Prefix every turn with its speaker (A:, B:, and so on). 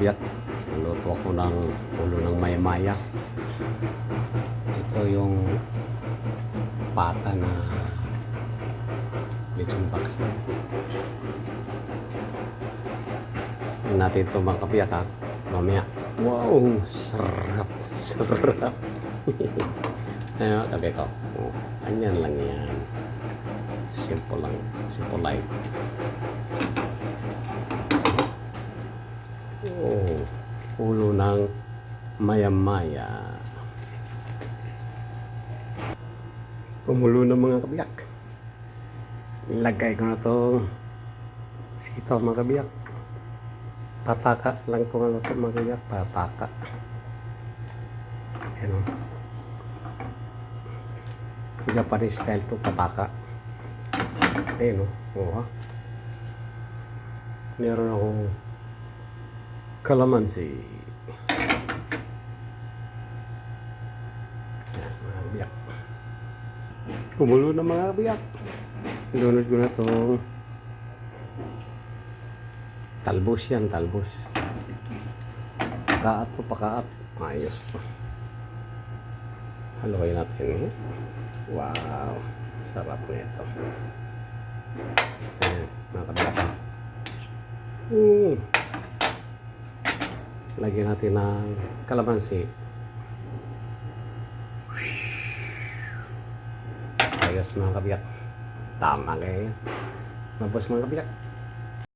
A: kabiyak, luto ako ng ulo ng maya-maya. Ito yung pata na lechon baksa. Tingnan natin ito mga kabiyak ha, mamaya. Wow, sarap, sarap. Ayun mga kabiyak ko, ganyan lang yan. Simple lang, simple life. Oh, ulo ng maya-maya. Kumulo na mga kabiyak. Ilagay ko na itong sitaw mga kabiyak. Pataka lang itong ano ito mga kabiyak. Pataka. Ayan o. Japanese style to pataka. Ayan o. Oh, ha? Meron akong kalamansi. Ayan mga kabiyak. Kumulo na mga kabiyak. Lunod ko na itong talbos yan, talbos. Pakaat to, pakaat. Ayos to. Haluin natin. Wow, sarap nito. Ayan, mga kabiyak. Lagyan natin ng kalamansi. Ayos mga kabiyak. Tama kayo. Mabos mga kabiyak.